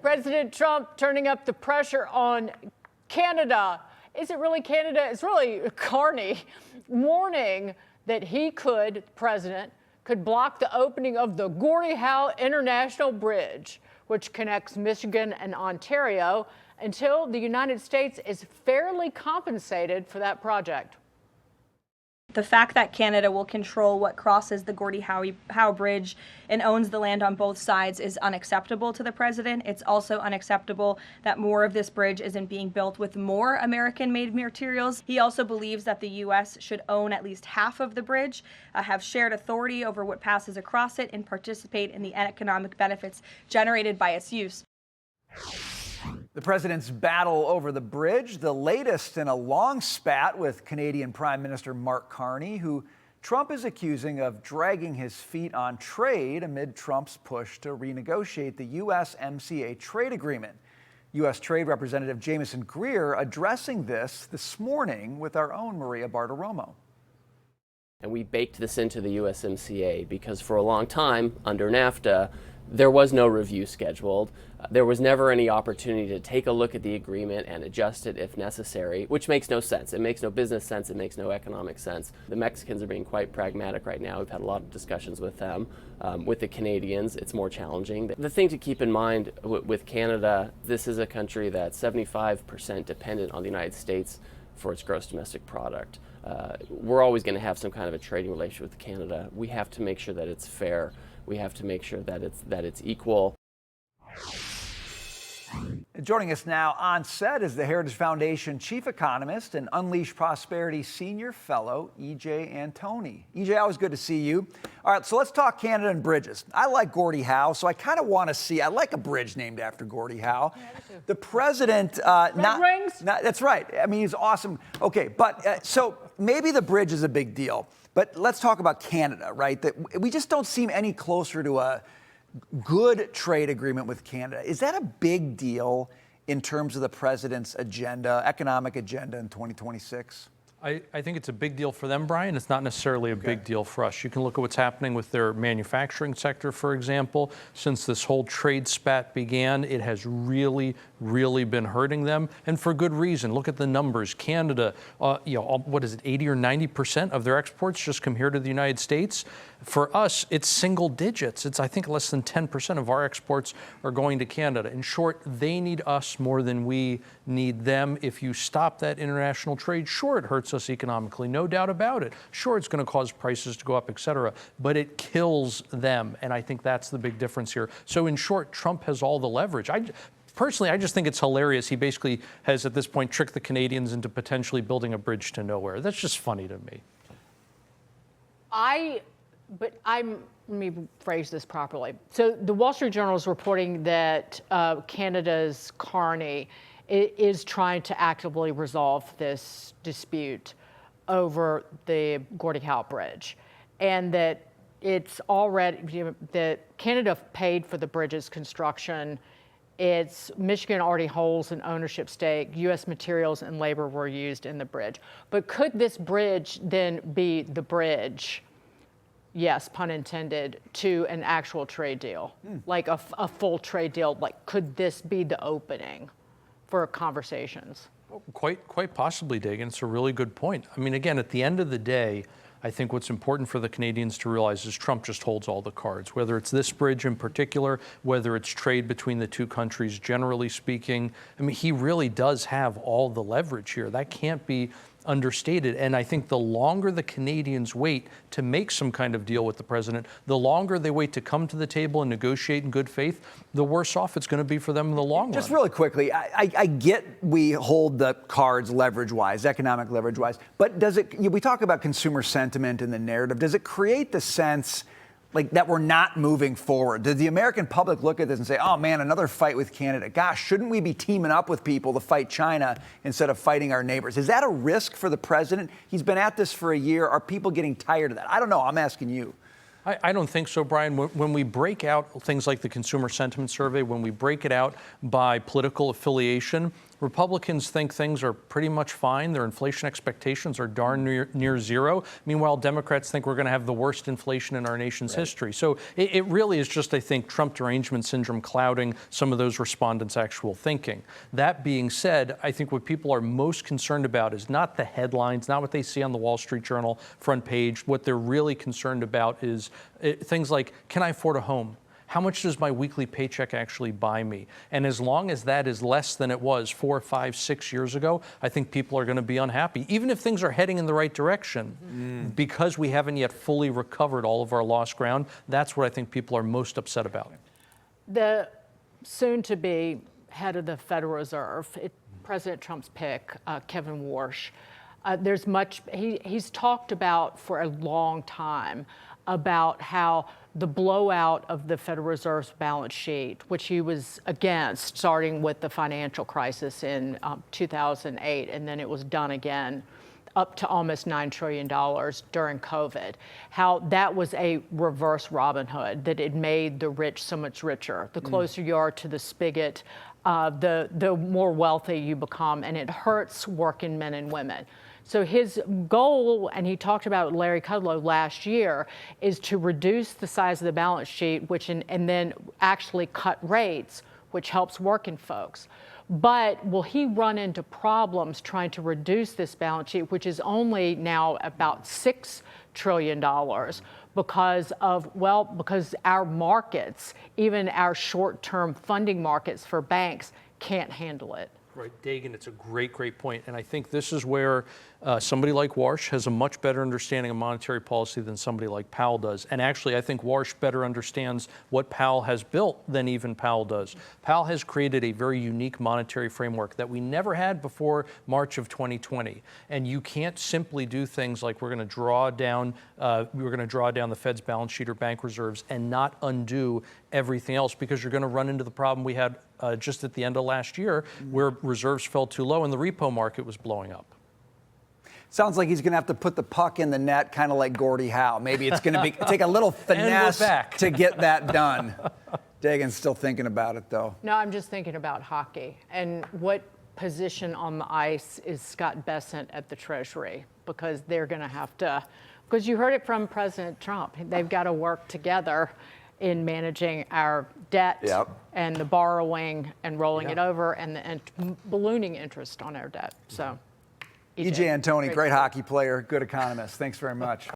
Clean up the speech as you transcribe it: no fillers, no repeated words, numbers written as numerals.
President Trump turning up the pressure on Canada. Is it really Canada? It's really Carney, warning that he could, the president, could block the opening of the Gordie Howe International Bridge, which connects Michigan and Ontario, until the United States is fairly compensated for that project. The fact that Canada will control what crosses the Gordie Howe Bridge and owns the land on both sides is unacceptable to the president. It's also unacceptable that more of this bridge isn't being built with more American-made materials. He also believes that the U.S. should own at least half of the bridge, have shared authority over what passes across it, and participate in the economic benefits generated by its use. The president's battle over the bridge, the latest in a long spat with Canadian Prime Minister Mark Carney, who Trump is accusing of dragging his feet on trade amid Trump's push to renegotiate the USMCA trade agreement. U.S. Trade Representative Jamieson Greer addressing this morning with our own Maria Bartiromo. And we baked this into the USMCA because for a long time, under NAFTA, there was no review scheduled. There was never any opportunity to take a look at the agreement and adjust it if necessary, which makes no sense. It makes no business sense. It makes no economic sense. The Mexicans are being quite pragmatic right now. We've had a lot of discussions with them. With the Canadians, it's more challenging. The thing to keep in mind with Canada, this is a country that's 75% dependent on the United States for its gross domestic product. We're always going to have some kind of a trading relationship with Canada. We have to make sure that it's fair. We have to make sure that it's equal. Joining us now on set is the Heritage Foundation Chief Economist and Unleash Prosperity Senior Fellow, EJ Antoni. EJ, always good to see you. All right, so let's talk Canada and bridges. I like Gordie Howe, so I kind of want to see, I like a bridge named after Gordie Howe. Yeah, the president, that's right. I mean, he's awesome. Okay, but so maybe the bridge is a big deal, but let's talk about Canada, right? That we just don't seem any closer to a good trade agreement with Canada. Is that a big deal in terms of the president's agenda, economic agenda in 2026? I think it's a big deal for them, Brian. It's not necessarily a big deal for us. You can look at what's happening with their manufacturing sector, for example. Since this whole trade spat began, it has really been hurting them, and for good reason. Look at the numbers. Canada, what is it, 80 or 90% of their exports just come here to the United States. For us, it's single digits. It's, I think, less than 10% of our exports are going to Canada. In short, they need us more than we need them. If you stop that international trade, sure, it hurts us economically, no doubt about it. Sure, it's going to cause prices to go up, et cetera, but it kills them, and I think that's the big difference here. So in short, Trump has all the leverage. Personally, I just think it's hilarious. He basically has, at this point, tricked the Canadians into potentially building a bridge to nowhere. That's just funny to me. Let me phrase this properly. So the Wall Street Journal is reporting that Canada's Carney is trying to actively resolve this dispute over the Gordie Howe Bridge, and that it's already, that Canada paid for the bridge's construction. Michigan already holds an ownership stake. U.S. materials and labor were used in the bridge. But could this bridge then be the bridge, yes, pun intended, to an actual trade deal, like a full trade deal? Like, could this be the opening for conversations? Quite possibly, Dagan. It's a really good point. I mean, again, at the end of the day, I think what's important for the Canadians to realize is Trump just holds all the cards, whether it's this bridge in particular, whether it's trade between the two countries, generally speaking. I mean, he really does have all the leverage here. That can't be understated. And I think the longer the Canadians wait to make some kind of deal with the president, the longer they wait to come to the table and negotiate in good faith, the worse off it's going to be for them in the long run. Just really quickly, I get we hold the cards leverage-wise, economic leverage-wise, but does it, we talk about consumer sentiment in the narrative, does it create the sense like that we're not moving forward? Did the American public look at this and say, oh man, another fight with Canada? Gosh, shouldn't we be teaming up with people to fight China instead of fighting our neighbors? Is that a risk for the president? He's been at this for a year. Are people getting tired of that? I don't know. I'm asking you. I don't think so, Brian. When we break out things like the Consumer Sentiment Survey, when we break it out by political affiliation, Republicans think things are pretty much fine. Their inflation expectations are darn near zero. Meanwhile, Democrats think we're going to have the worst inflation in our nation's history. So it really is just, I think, Trump derangement syndrome clouding some of those respondents' actual thinking. That being said, I think what people are most concerned about is not the headlines, not what they see on the Wall Street Journal front page. What they're really concerned about is things like, can I afford a home? How much does my weekly paycheck actually buy me? And as long as that is less than it was 4, 5, 6 years ago, I think people are going to be unhappy, even if things are heading in the right direction. Because we haven't yet fully recovered all of our lost ground, that's what I think people are most upset about. The soon-to-be head of the Federal Reserve, President Trump's pick, Kevin Warsh, he's talked about for a long time about how the blowout of the Federal Reserve's balance sheet, which he was against, starting with the financial crisis in 2008, and then it was done again up to almost $9 trillion during COVID, how that was a reverse Robin Hood, that it made the rich so much richer. The closer you are to the spigot, the more wealthy you become, and it hurts working men and women. So his goal, and he talked about Larry Kudlow last year, is to reduce the size of the balance sheet, and then actually cut rates, which helps working folks. But will he run into problems trying to reduce this balance sheet, which is only now about $6 trillion, because our markets, even our short-term funding markets for banks, can't handle it? Right, Dagan, it's a great point. And I think this is where somebody like Warsh has a much better understanding of monetary policy than somebody like Powell does. And actually, I think Warsh better understands what Powell has built than even Powell does. Powell has created a very unique monetary framework that we never had before March of 2020. And you can't simply do things like we're going to draw down the Fed's balance sheet or bank reserves and not undo everything else, because you're going to run into the problem we had just at the end of last year, where reserves fell too low and the repo market was blowing up. Sounds like he's going to have to put the puck in the net, kind of like Gordie Howe. Maybe it's going to take a little finesse to get that done. Dagan's still thinking about it, though. No, I'm just thinking about hockey. And what position on the ice is Scott Bessent at the Treasury? Because they're going to have to, because you heard it from President Trump, they've got to work together in managing our debt and the borrowing and rolling it over and ballooning interest on our debt. So, EJ Antoni, great hockey player, good economist. Thanks very much.